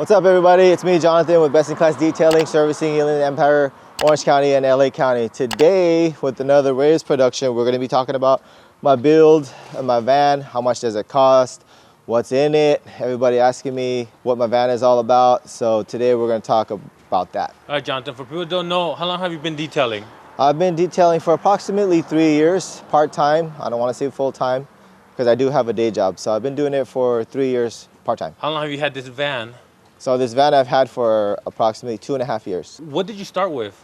What's up, everybody? It's me, Jonathan, with Best in Class Detailing, servicing Inland Empire, Orange County, and LA County. Today, with another Reyes production, we're going to be talking about my build and my van. How much does it cost? What's in it? Everybody asking me what my van is all about. So today, we're going to talk about that. All right, Jonathan, for people who don't know, how long have you been detailing? I've been detailing for approximately 3 years, part-time. I don't want to say full-time because I do have a day job. So I've been doing it for 3 years part-time. How long have you had this van? So this van I've had for approximately 2.5 years. What did you start with?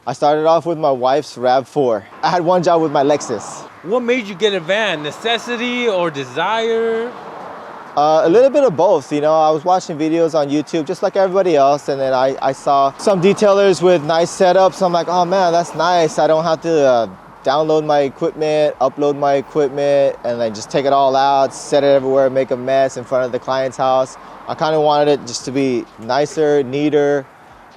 I started off with my wife's RAV4. I had one job with my Lexus. What made you get a van? Necessity or desire? A little bit of both, you know. I was watching videos on YouTube just like everybody else, and then I saw some detailers with nice setups. I'm like, oh man, that's nice. I don't have to download my equipment, upload my equipment, and then just take it all out, set it everywhere, make a mess in front of the client's house. I kind of wanted it just to be nicer, neater,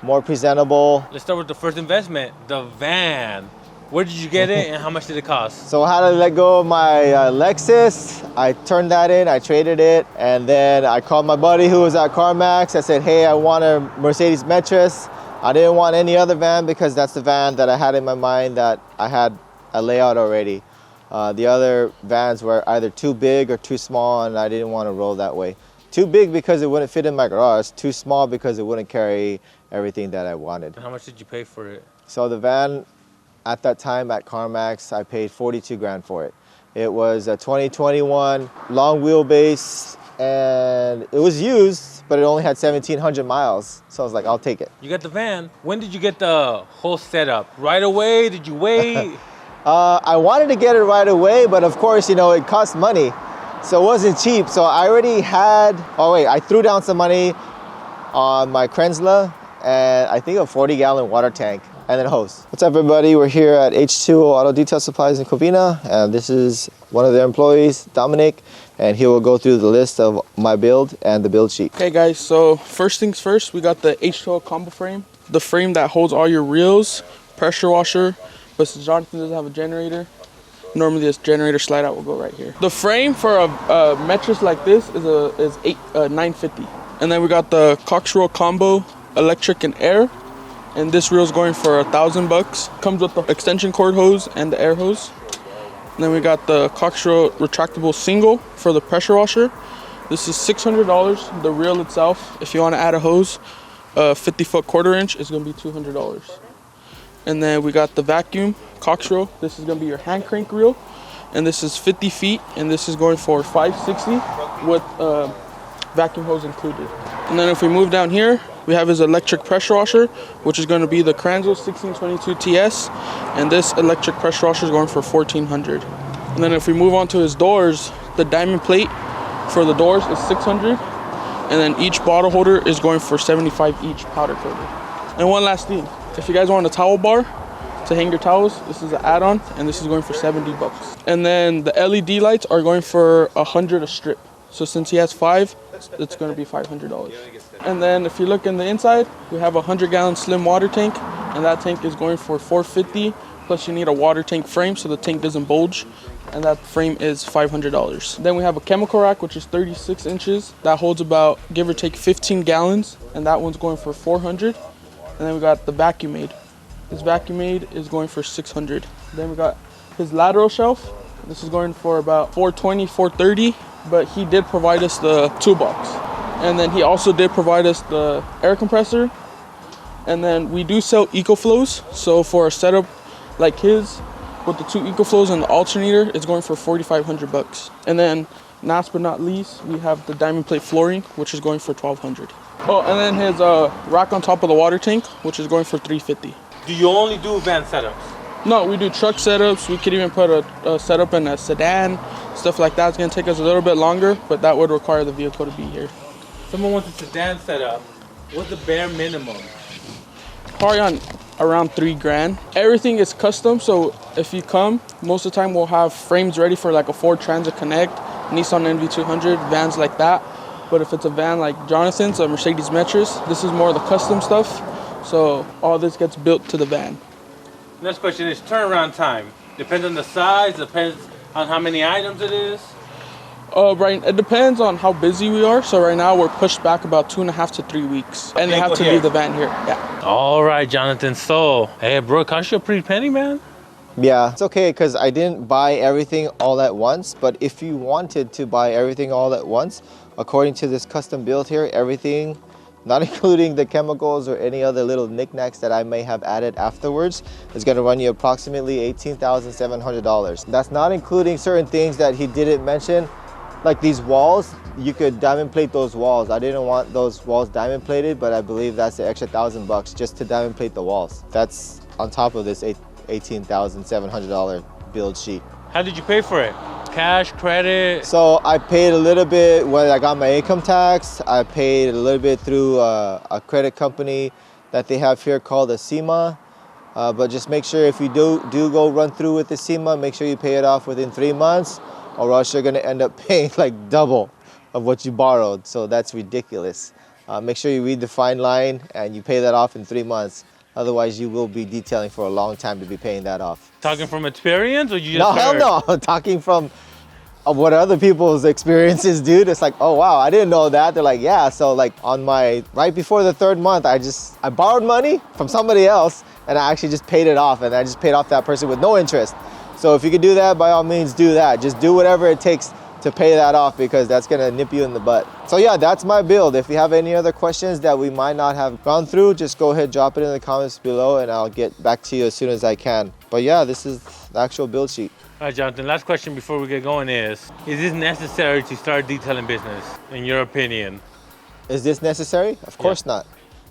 more presentable. Let's start with the first investment, the van. Where did you get it and how much did it cost? So I had to let go of my Lexus. I turned that in, I traded it, and then I called my buddy who was at CarMax. I said, hey, I want a Mercedes Metris. I didn't want any other van because that's the van that I had in my mind that I had a layout already. The other vans were either too big or too small, and I didn't want to roll that way. Too big because it wouldn't fit in my garage. Too small because it wouldn't carry everything that I wanted. And how much did you pay for it? So the van, at that time at CarMax, I paid 42 grand for it. It was a 2021 long wheelbase, and it was used, but it only had 1,700 miles. So I was like, I'll take it. You got the van. When did you get the whole setup? Right away? Did you wait? I wanted to get it right away, but of course, you know, it cost money. So it wasn't cheap. So I already had, I threw down some money on my Crenzola and I think a 40-gallon water tank and then a hose. What's up, everybody? We're here at H2O Auto Detail Supplies in Covina, and this is one of their employees, Dominic, and he will go through the list of my build and the build sheet. Okay guys, so first things first, we got the H2O combo frame. The frame that holds all your reels, pressure washer, but since Jonathan doesn't have a generator, normally this generator slide out will go right here. The frame for a Metris like this is $950. And then we got the Cox Reel combo electric and air, and this reel is going for $1,000. Comes with the extension cord hose and the air hose. And then we got the Cox Reel retractable single for the pressure washer. This is $600. The reel itself, if you want to add a hose, 50-foot 1/4 inch, is going to be $200. And then we got the vacuum Cox Reel. This is going to be your hand crank reel, and this is 50 feet, and this is going for $560 with vacuum hose included. And then if we move down here, we have his electric pressure washer, which is going to be the Crenzola 1622 TS, and this electric pressure washer is going for $1,400. And then if we move on to his doors, the diamond plate for the doors is $600, and then each bottle holder is going for $75 each, powder coated. And one last thing, if you guys want a towel bar to hang your towels, this is an add-on, and this is going for $70. And then the LED lights are going for $100 a strip. So since he has 5, it's going to be $500. And then if you look in the inside, we have a 100-gallon slim water tank, and that tank is going for $450. Plus you need a water tank frame so the tank doesn't bulge, and that frame is $500. Then we have a chemical rack, which is 36 inches. That holds about, give or take, 15 gallons, and that one's going for $400. And then we got the Vacuum Aid. This Vacuum Aid is going for $600. Then we got his lateral shelf. This is going for about $420, $430, but he did provide us the toolbox. And then he also did provide us the air compressor. And then we do sell EcoFlows. So for a setup like his, with the 2 EcoFlows and the alternator, it's going for $4,500. And then last but not least, we have the diamond plate flooring, which is going for $1,200. Oh, and then his rack on top of the water tank, which is going for $350. Do you only do van setups? No, we do truck setups. We could even put a setup in a sedan, stuff like that. It's going to take us a little bit longer, but that would require the vehicle to be here. Someone wants a sedan setup. What's the bare minimum? Probably on around $3 grand. Everything is custom, so if you come, most of the time we'll have frames ready for like a Ford Transit Connect, Nissan NV200, vans like that. But if it's a van like Jonathan's, a Mercedes Metris, this is more of the custom stuff. So all this gets built to the van. Next question is turnaround time. Depends on the size, depends on how many items it is. Right, it depends on how busy we are. So right now we're pushed back about 2.5 to 3 weeks, and they have to leave the van here. Yeah. All right, Jonathan. So, hey, bro, it cost you a pretty penny, man. Yeah, it's okay because I didn't buy everything all at once. But if you wanted to buy everything all at once, according to this custom build here, everything, not including the chemicals or any other little knickknacks that I may have added afterwards, is going to run you approximately $18,700. That's not including certain things that he didn't mention, like these walls. You could diamond plate those walls. I didn't want those walls diamond plated, but I believe that's the extra $1,000 just to diamond plate the walls. That's on top of this $18,700 build sheet. How did you pay for it? Cash, credit? So I paid a little bit when I got my income tax. I paid a little bit through a credit company that they have here called Acima. But just make sure if you do go run through with Acima, make sure you pay it off within 3 months, or else you're gonna end up paying like double of what you borrowed. So that's ridiculous. Make sure you read the fine line and you pay that off in 3 months. Otherwise, you will be detailing for a long time to be paying that off. Talking from experience, or you just No, hell heard? no. Talking from what other people's experiences, dude. It's like, oh wow, I didn't know that. They're like, yeah. So like on my right before the 3rd month, I borrowed money from somebody else, and I actually just paid it off, and I just paid off that person with no interest. So if you could do that, by all means, do that. Just do whatever it takes to pay that off, because that's gonna nip you in the butt. So yeah, that's my build. If you have any other questions that we might not have gone through, just go ahead, drop it in the comments below, and I'll get back to you as soon as I can. But yeah, this is the actual build sheet. All right, Jonathan, last question before we get going is this necessary to start a detailing business, in your opinion? Is this necessary? Of course not.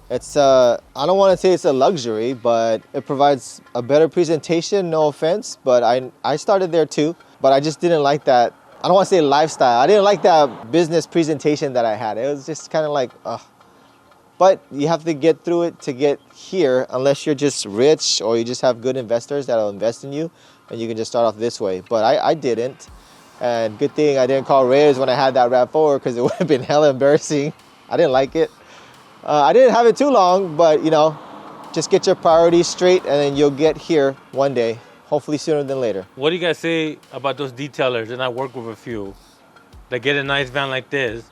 It's I don't want to say it's a luxury, but it provides a better presentation, no offense, but I started there too, but I just didn't like that. I don't want to say lifestyle. I didn't like that business presentation that I had. It was just kind of like, ugh. But you have to get through it to get here, unless you're just rich or you just have good investors that'll invest in you, and you can just start off this way. But I didn't, and good thing I didn't call Reyes when I had that RAV4, because it would have been hella embarrassing. I didn't like it. I didn't have it too long, but you know, just get your priorities straight, and then you'll get here one day. Hopefully sooner than later. What do you guys say about those detailers, and I work with a few, that get a nice van like this,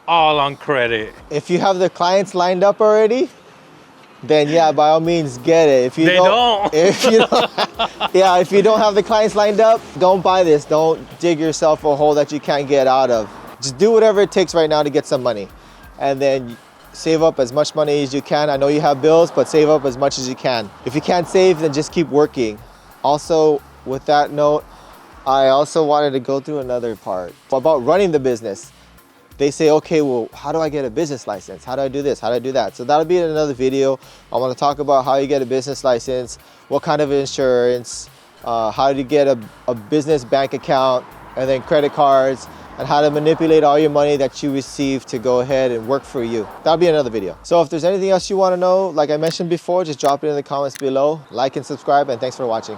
all on credit? If you have the clients lined up already, then yeah, by all means get it. If you don't, if you don't, yeah, if you don't have the clients lined up, don't buy this. Don't dig yourself a hole that you can't get out of. Just do whatever it takes right now to get some money, and then save up as much money as you can. I know you have bills, but save up as much as you can. If you can't save, then just keep working. Also, with that note, I also wanted to go through another part about running the business. They say, okay, well, how do I get a business license? How do I do this? How do I do that? So that'll be in another video. I want to talk about how you get a business license, what kind of insurance, how to get a business bank account, and then credit cards, and how to manipulate all your money that you receive to go ahead and work for you. That'll be another video. So if there's anything else you want to know, like I mentioned before, just drop it in the comments below. Like and subscribe, and thanks for watching.